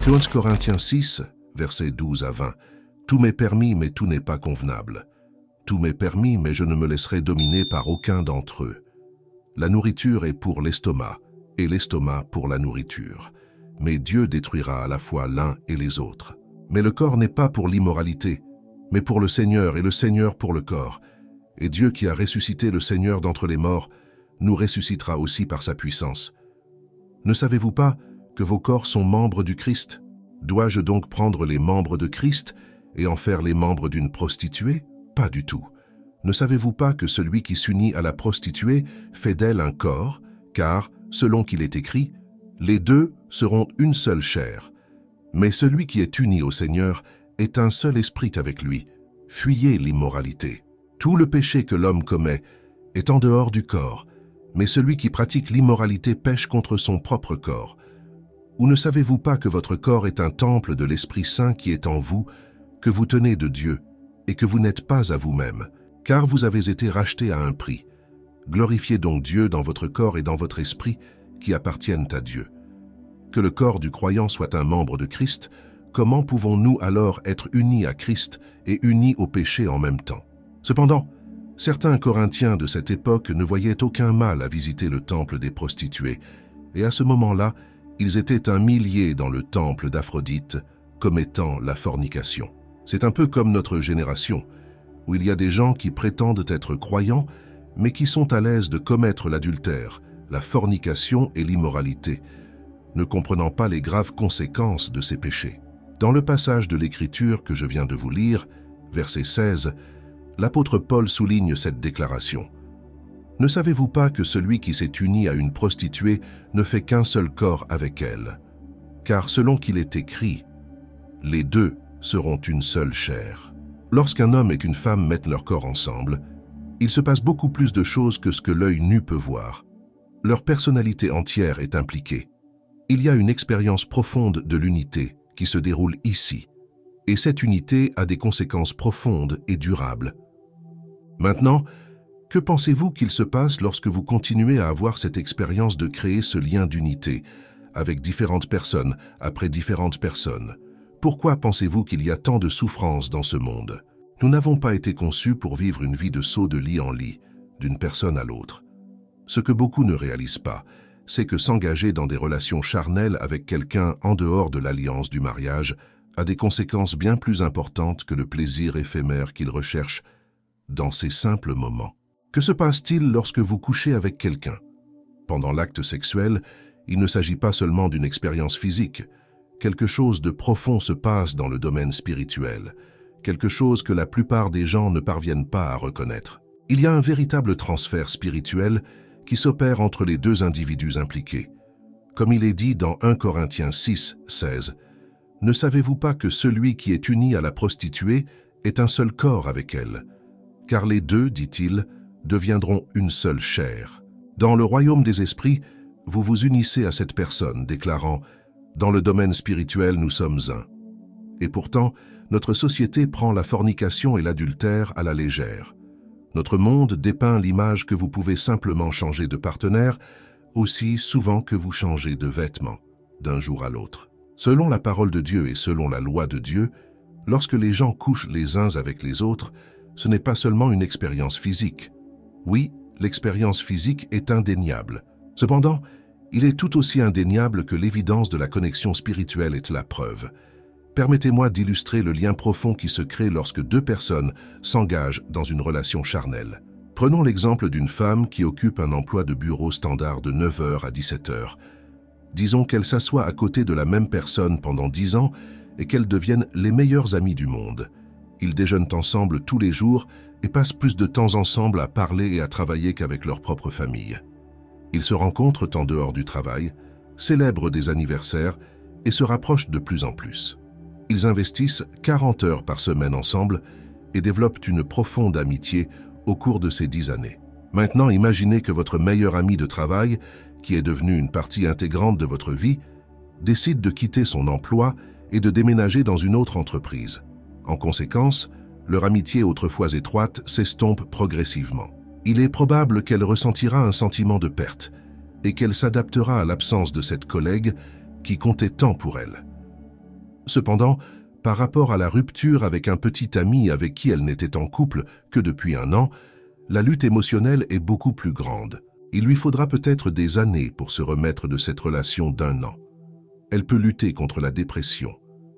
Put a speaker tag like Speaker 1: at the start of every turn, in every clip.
Speaker 1: 1 Corinthiens 6, versets 12 à 20. Tout m'est permis, mais tout n'est pas convenable. Tout m'est permis, mais je ne me laisserai dominer par aucun d'entre eux. La nourriture est pour l'estomac, et l'estomac pour la nourriture. Mais Dieu détruira à la fois l'un et les autres. Mais le corps n'est pas pour l'immoralité, mais pour le Seigneur, et le Seigneur pour le corps. Et Dieu qui a ressuscité le Seigneur d'entre les morts, nous ressuscitera aussi par sa puissance. Ne savez-vous pas que vos corps sont membres du Christ? Dois-je donc prendre les membres de Christ et en faire les membres d'une prostituée? Pas du tout. Ne savez-vous pas que celui qui s'unit à la prostituée fait d'elle un corps, car, selon qu'il est écrit, les deux seront une seule chair. Mais celui qui est uni au Seigneur est un seul esprit avec lui. Fuyez l'immoralité. Tout le péché que l'homme commet est en dehors du corps, mais celui qui pratique l'immoralité pêche contre son propre corps. Ou ne savez-vous pas que votre corps est un temple de l'Esprit Saint qui est en vous, que vous tenez de Dieu, et que vous n'êtes pas à vous-même, car vous avez été rachetés à un prix. Glorifiez donc Dieu dans votre corps et dans votre esprit qui appartiennent à Dieu. Que le corps du croyant soit un membre de Christ, comment pouvons-nous alors être unis à Christ et unis au péché en même temps? Cependant, certains Corinthiens de cette époque ne voyaient aucun mal à visiter le temple des prostituées, et à ce moment-là, ils étaient un millier dans le temple d'Aphrodite, commettant la fornication. C'est un peu comme notre génération, où il y a des gens qui prétendent être croyants, mais qui sont à l'aise de commettre l'adultère, la fornication et l'immoralité, ne comprenant pas les graves conséquences de ces péchés. Dans le passage de l'Écriture que je viens de vous lire, verset 16, l'apôtre Paul souligne cette déclaration. Ne savez-vous pas que celui qui s'est uni à une prostituée ne fait qu'un seul corps avec elle? Car selon qu'il est écrit, les deux seront une seule chair. Lorsqu'un homme et qu'une femme mettent leur corps ensemble, il se passe beaucoup plus de choses que ce que l'œil nu peut voir. Leur personnalité entière est impliquée. Il y a une expérience profonde de l'unité qui se déroule ici, et cette unité a des conséquences profondes et durables. Maintenant, que pensez-vous qu'il se passe lorsque vous continuez à avoir cette expérience de créer ce lien d'unité avec différentes personnes après différentes personnes? Pourquoi pensez-vous qu'il y a tant de souffrance dans ce monde? Nous n'avons pas été conçus pour vivre une vie de saut de lit en lit, d'une personne à l'autre. Ce que beaucoup ne réalisent pas, c'est que s'engager dans des relations charnelles avec quelqu'un en dehors de l'alliance du mariage a des conséquences bien plus importantes que le plaisir éphémère qu'ils recherchent dans ces simples moments. Que se passe-t-il lorsque vous couchez avec quelqu'un? Pendant l'acte sexuel, il ne s'agit pas seulement d'une expérience physique. Quelque chose de profond se passe dans le domaine spirituel, quelque chose que la plupart des gens ne parviennent pas à reconnaître. Il y a un véritable transfert spirituel qui s'opère entre les deux individus impliqués. Comme il est dit dans 1 Corinthiens 6, 16, « Ne savez-vous pas que celui qui est uni à la prostituée est un seul corps avec elle? Car les deux, dit-il, deviendront une seule chair. Dans le royaume des esprits, vous vous unissez à cette personne, déclarant « Dans le domaine spirituel, nous sommes un ». Et pourtant, notre société prend la fornication et l'adultère à la légère. Notre monde dépeint l'image que vous pouvez simplement changer de partenaire aussi souvent que vous changez de vêtements, d'un jour à l'autre. Selon la parole de Dieu et selon la loi de Dieu, lorsque les gens couchent les uns avec les autres, ce n'est pas seulement une expérience physique. Oui, l'expérience physique est indéniable. Cependant, il est tout aussi indéniable que l'évidence de la connexion spirituelle est la preuve. Permettez-moi d'illustrer le lien profond qui se crée lorsque deux personnes s'engagent dans une relation charnelle. Prenons l'exemple d'une femme qui occupe un emploi de bureau standard de 9h à 17h. Disons qu'elle s'assoit à côté de la même personne pendant 10 ans et qu'elles deviennent les meilleures amies du monde. Ils déjeunent ensemble tous les jours et passent plus de temps ensemble à parler et à travailler qu'avec leur propre famille. Ils se rencontrent en dehors du travail, célèbrent des anniversaires et se rapprochent de plus en plus. Ils investissent 40 heures par semaine ensemble et développent une profonde amitié au cours de ces 10 années. Maintenant, imaginez que votre meilleur ami de travail, qui est devenu une partie intégrante de votre vie, décide de quitter son emploi et de déménager dans une autre entreprise. En conséquence, leur amitié autrefois étroite s'estompe progressivement. Il est probable qu'elle ressentira un sentiment de perte et qu'elle s'adaptera à l'absence de cette collègue qui comptait tant pour elle. Cependant, par rapport à la rupture avec un petit ami avec qui elle n'était en couple que depuis 1 an, la lutte émotionnelle est beaucoup plus grande. Il lui faudra peut-être des années pour se remettre de cette relation d'1 an. Elle peut lutter contre la dépression,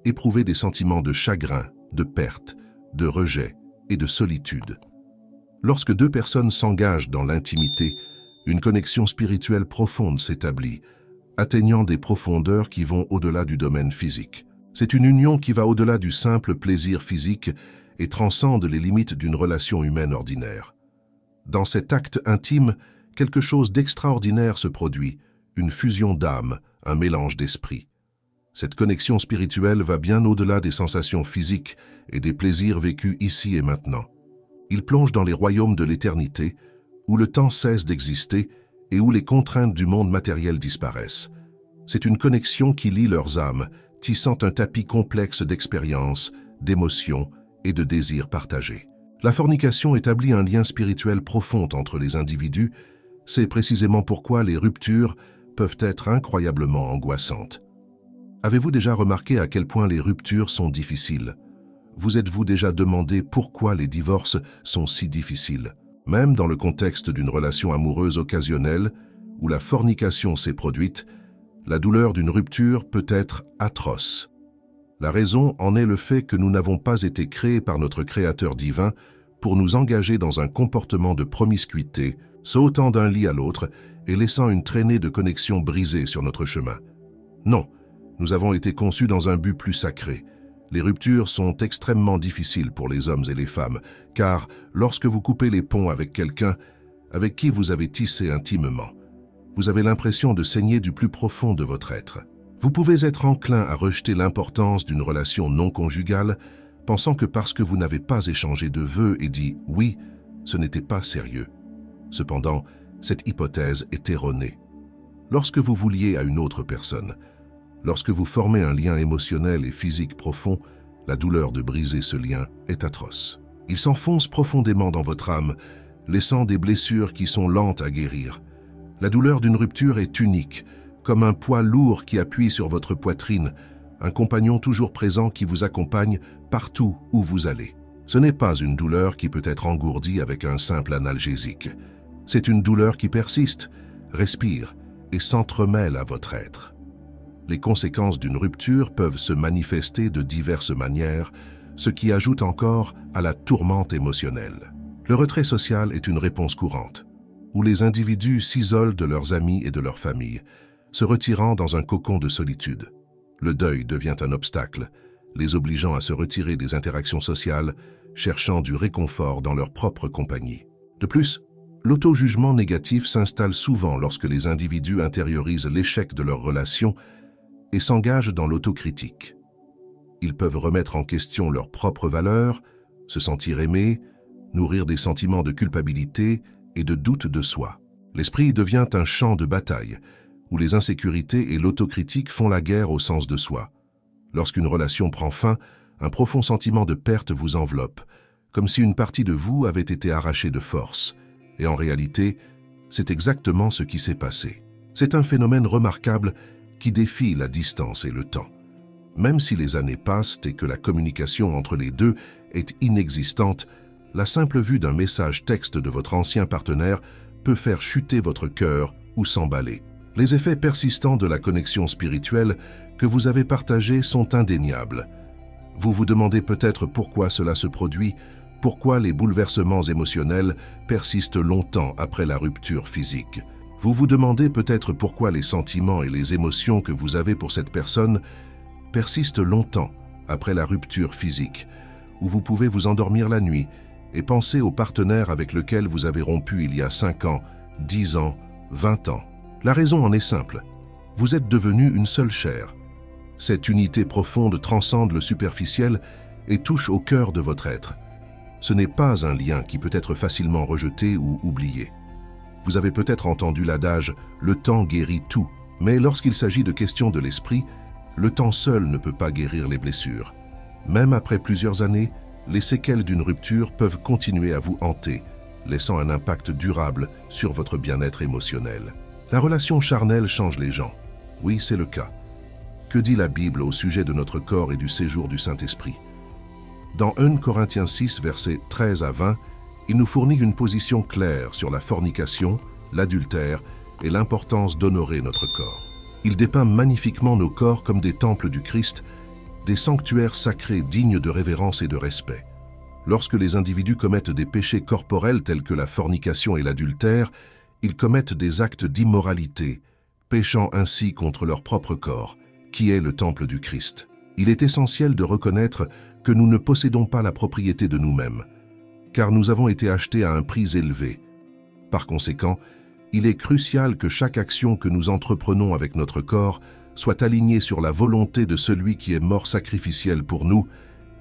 Speaker 1: éprouver des sentiments de chagrin, de perte, de rejet et de solitude. Lorsque 2 personnes s'engagent dans l'intimité, une connexion spirituelle profonde s'établit, atteignant des profondeurs qui vont au-delà du domaine physique. C'est une union qui va au-delà du simple plaisir physique et transcende les limites d'une relation humaine ordinaire. Dans cet acte intime, quelque chose d'extraordinaire se produit, une fusion d'âme, un mélange d'esprit. Cette connexion spirituelle va bien au-delà des sensations physiques et des plaisirs vécus ici et maintenant. Il plonge dans les royaumes de l'éternité, où le temps cesse d'exister et où les contraintes du monde matériel disparaissent. C'est une connexion qui lie leurs âmes, tissant un tapis complexe d'expériences, d'émotions et de désirs partagés. La fornication établit un lien spirituel profond entre les individus. C'est précisément pourquoi les ruptures peuvent être incroyablement angoissantes. Avez-vous déjà remarqué à quel point les ruptures sont difficiles? Vous êtes-vous déjà demandé pourquoi les divorces sont si difficiles? Même dans le contexte d'une relation amoureuse occasionnelle, où la fornication s'est produite, la douleur d'une rupture peut être atroce. La raison en est le fait que nous n'avons pas été créés par notre Créateur divin pour nous engager dans un comportement de promiscuité, sautant d'un lit à l'autre et laissant une traînée de connexions brisées sur notre chemin. Non, nous avons été conçus dans un but plus sacré. Les ruptures sont extrêmement difficiles pour les hommes et les femmes, car lorsque vous coupez les ponts avec quelqu'un avec qui vous avez tissé intimement, vous avez l'impression de saigner du plus profond de votre être. Vous pouvez être enclin à rejeter l'importance d'une relation non conjugale, pensant que parce que vous n'avez pas échangé de vœux et dit « oui », ce n'était pas sérieux. Cependant, cette hypothèse est erronée. Lorsque vous vous liez à une autre personne, lorsque vous formez un lien émotionnel et physique profond, la douleur de briser ce lien est atroce. Il s'enfonce profondément dans votre âme, laissant des blessures qui sont lentes à guérir. La douleur d'une rupture est unique, comme un poids lourd qui appuie sur votre poitrine, un compagnon toujours présent qui vous accompagne partout où vous allez. Ce n'est pas une douleur qui peut être engourdie avec un simple analgésique. C'est une douleur qui persiste, respire et s'entremêle à votre être. Les conséquences d'une rupture peuvent se manifester de diverses manières, ce qui ajoute encore à la tourmente émotionnelle. Le retrait social est une réponse courante, où les individus s'isolent de leurs amis et de leur famille, se retirant dans un cocon de solitude. Le deuil devient un obstacle, les obligeant à se retirer des interactions sociales, cherchant du réconfort dans leur propre compagnie. De plus, l'auto-jugement négatif s'installe souvent lorsque les individus intériorisent l'échec de leur relation et s'engagent dans l'autocritique. Ils peuvent remettre en question leurs propres valeurs, se sentir aimés, nourrir des sentiments de culpabilité et de doute de soi. L'esprit devient un champ de bataille, où les insécurités et l'autocritique font la guerre au sens de soi. Lorsqu'une relation prend fin, un profond sentiment de perte vous enveloppe, comme si une partie de vous avait été arrachée de force. Et en réalité, c'est exactement ce qui s'est passé. C'est un phénomène remarquable qui défie la distance et le temps. Même si les années passent et que la communication entre les deux est inexistante, la simple vue d'un message texte de votre ancien partenaire peut faire chuter votre cœur ou s'emballer. Les effets persistants de la connexion spirituelle que vous avez partagée sont indéniables. Vous vous demandez peut-être pourquoi cela se produit, pourquoi les bouleversements émotionnels persistent longtemps après la rupture physique. Vous vous demandez peut-être pourquoi les sentiments et les émotions que vous avez pour cette personne persistent longtemps après la rupture physique, où vous pouvez vous endormir la nuit et penser au partenaire avec lequel vous avez rompu il y a 5 ans, 10 ans, 20 ans. La raison en est simple. Vous êtes devenus une seule chair. Cette unité profonde transcende le superficiel et touche au cœur de votre être. Ce n'est pas un lien qui peut être facilement rejeté ou oublié. Vous avez peut-être entendu l'adage « le temps guérit tout », mais lorsqu'il s'agit de questions de l'esprit, le temps seul ne peut pas guérir les blessures. Même après plusieurs années, les séquelles d'une rupture peuvent continuer à vous hanter, laissant un impact durable sur votre bien-être émotionnel. La relation charnelle change les gens. Oui, c'est le cas. Que dit la Bible au sujet de notre corps et du séjour du Saint-Esprit? Dans 1 Corinthiens 6, versets 13 à 20, il nous fournit une position claire sur la fornication, l'adultère et l'importance d'honorer notre corps. Il dépeint magnifiquement nos corps comme des temples du Christ, des sanctuaires sacrés dignes de révérence et de respect. Lorsque les individus commettent des péchés corporels tels que la fornication et l'adultère, ils commettent des actes d'immoralité, péchant ainsi contre leur propre corps, qui est le temple du Christ. Il est essentiel de reconnaître que nous ne possédons pas la propriété de nous-mêmes, car nous avons été achetés à un prix élevé. Par conséquent, il est crucial que chaque action que nous entreprenons avec notre corps soit alignée sur la volonté de celui qui est mort sacrificiel pour nous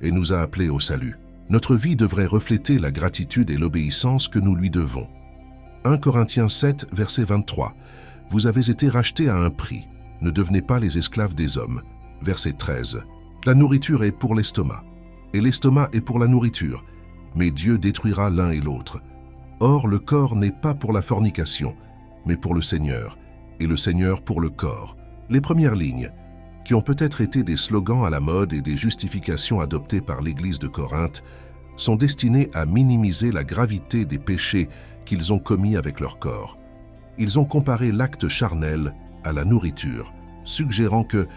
Speaker 1: et nous a appelés au salut. Notre vie devrait refléter la gratitude et l'obéissance que nous lui devons. 1 Corinthiens 7, verset 23. « Vous avez été rachetés à un prix. Ne devenez pas les esclaves des hommes. » Verset 13. « La nourriture est pour l'estomac, et l'estomac est pour la nourriture, mais Dieu détruira l'un et l'autre. Or, le corps n'est pas pour la fornication, mais pour le Seigneur, et le Seigneur pour le corps. » Les premières lignes, qui ont peut-être été des slogans à la mode et des justifications adoptées par l'Église de Corinthe, sont destinées à minimiser la gravité des péchés qu'ils ont commis avec leur corps. Ils ont comparé l'acte charnel à la nourriture, suggérant que,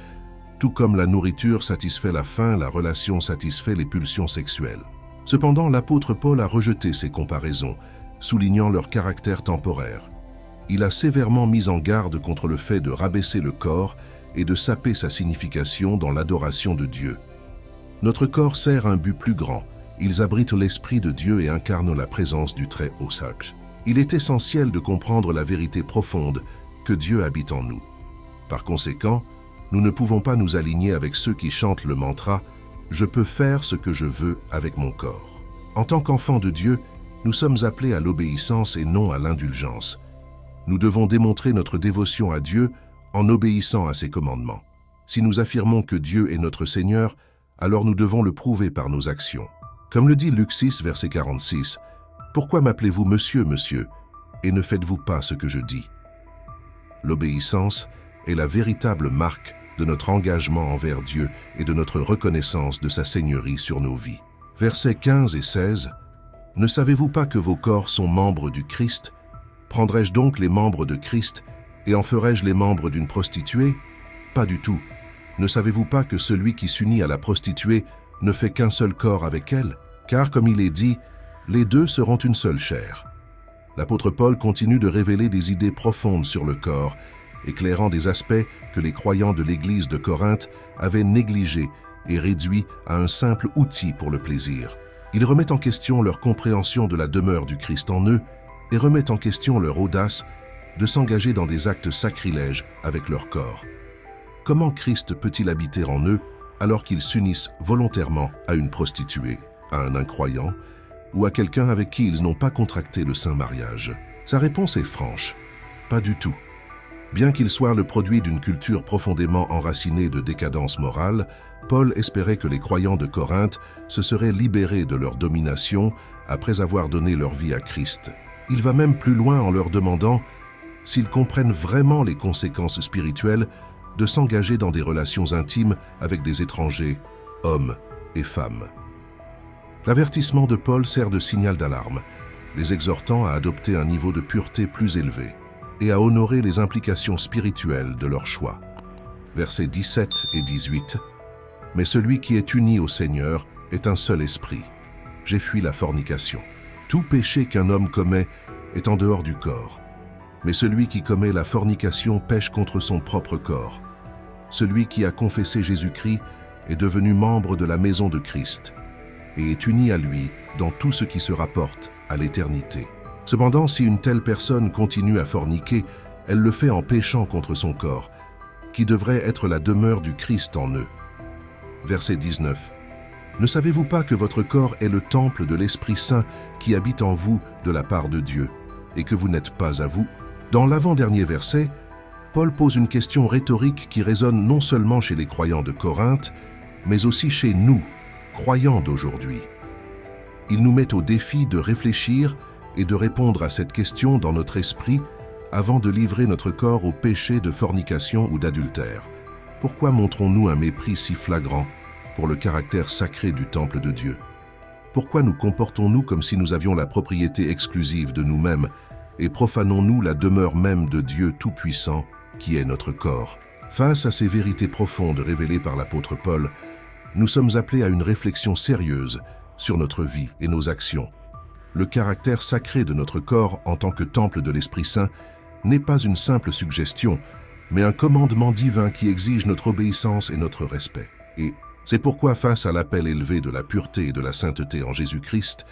Speaker 1: tout comme la nourriture satisfait la faim, la relation satisfait les pulsions sexuelles. Cependant, l'apôtre Paul a rejeté ces comparaisons, soulignant leur caractère temporaire. Il a sévèrement mis en garde contre le fait de rabaisser le corps et de saper sa signification dans l'adoration de Dieu. Notre corps sert un but plus grand. Ils abritent l'Esprit de Dieu et incarnent la présence du Très-Haut Sacre. Il est essentiel de comprendre la vérité profonde que Dieu habite en nous. Par conséquent, nous ne pouvons pas nous aligner avec ceux qui chantent le mantra « Je peux faire ce que je veux avec mon corps ». En tant qu'enfants de Dieu, nous sommes appelés à l'obéissance et non à l'indulgence. Nous devons démontrer notre dévotion à Dieu en obéissant à ses commandements. Si nous affirmons que Dieu est notre Seigneur, alors nous devons le prouver par nos actions. Comme le dit Luc 6, verset 46, « Pourquoi m'appelez-vous Monsieur, Monsieur, et ne faites-vous pas ce que je dis ?» L'obéissance est la véritable marque de notre engagement envers Dieu et de notre reconnaissance de sa seigneurie sur nos vies. Versets 15 et 16, « Ne savez-vous pas que vos corps sont membres du Christ? Prendrai-je donc les membres de Christ et en ferai-je les membres d'une prostituée? Pas du tout. Ne savez-vous pas que celui qui s'unit à la prostituée ne fait qu'un seul corps avec elle? Car, comme il est dit, les deux seront une seule chair. » L'apôtre Paul continue de révéler des idées profondes sur le corps, éclairant des aspects que les croyants de l'Église de Corinthe avaient négligés et réduits à un simple outil pour le plaisir. Il remet en question leur compréhension de la demeure du Christ en eux et remet en question leur audace de s'engager dans des actes sacrilèges avec leur corps. Comment Christ peut-il habiter en eux alors qu'ils s'unissent volontairement à une prostituée, à un incroyant ou à quelqu'un avec qui ils n'ont pas contracté le saint mariage? Sa réponse est franche. Pas du tout. Bien qu'il soit le produit d'une culture profondément enracinée de décadence morale, Paul espérait que les croyants de Corinthe se seraient libérés de leur domination après avoir donné leur vie à Christ. Il va même plus loin en leur demandant s'ils comprennent vraiment les conséquences spirituelles de s'engager dans des relations intimes avec des étrangers, hommes et femmes. L'avertissement de Paul sert de signal d'alarme, les exhortant à adopter un niveau de pureté plus élevé et à honorer les implications spirituelles de leur choix. Versets 17 et 18. « Mais celui qui est uni au Seigneur est un seul esprit. J'ai fui la fornication. Tout péché qu'un homme commet est en dehors du corps. Mais celui qui commet la fornication pêche contre son propre corps. Celui qui a confessé Jésus-Christ est devenu membre de la maison de Christ et est uni à lui dans tout ce qui se rapporte à l'éternité. Cependant, si une telle personne continue à forniquer, elle le fait en péchant contre son corps, qui devrait être la demeure du Christ en eux. » Verset 19. « Ne savez-vous pas que votre corps est le temple de l'Esprit Saint qui habite en vous de la part de Dieu, et que vous n'êtes pas à vous ?» Dans l'avant-dernier verset, Paul pose une question rhétorique qui résonne non seulement chez les croyants de Corinthe, mais aussi chez nous, croyants d'aujourd'hui. Il nous met au défi de réfléchir et de répondre à cette question dans notre esprit avant de livrer notre corps au péché de fornication ou d'adultère. Pourquoi montrons-nous un mépris si flagrant pour le caractère sacré du temple de Dieu? Pourquoi nous comportons-nous comme si nous avions la propriété exclusive de nous-mêmes et profanons-nous la demeure même de Dieu Tout-Puissant, qui est notre corps? Face à ces vérités profondes révélées par l'apôtre Paul, nous sommes appelés à une réflexion sérieuse sur notre vie et nos actions. Le caractère sacré de notre corps en tant que temple de l'Esprit Saint n'est pas une simple suggestion, mais un commandement divin qui exige notre obéissance et notre respect. Et c'est pourquoi, face à l'appel élevé de la pureté et de la sainteté en Jésus-Christ,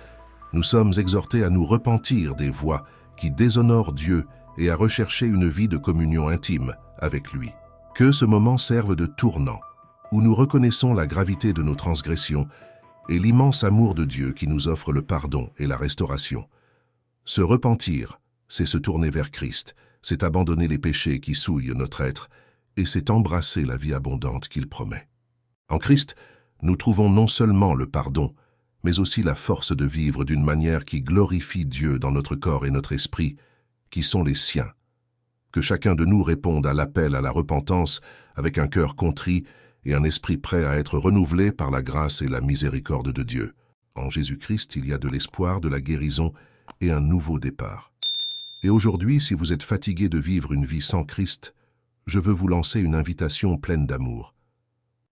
Speaker 1: nous sommes exhortés à nous repentir des voies qui déshonorent Dieu et à rechercher une vie de communion intime avec lui. Que ce moment serve de tournant, où nous reconnaissons la gravité de nos transgressions et l'immense amour de Dieu qui nous offre le pardon et la restauration. Se repentir, c'est se tourner vers Christ, c'est abandonner les péchés qui souillent notre être, et c'est embrasser la vie abondante qu'il promet. En Christ, nous trouvons non seulement le pardon, mais aussi la force de vivre d'une manière qui glorifie Dieu dans notre corps et notre esprit, qui sont les siens. Que chacun de nous réponde à l'appel à la repentance avec un cœur contrit et un esprit prêt à être renouvelé par la grâce et la miséricorde de Dieu. En Jésus-Christ, il y a de l'espoir, de la guérison et un nouveau départ. Et aujourd'hui, si vous êtes fatigué de vivre une vie sans Christ, je veux vous lancer une invitation pleine d'amour.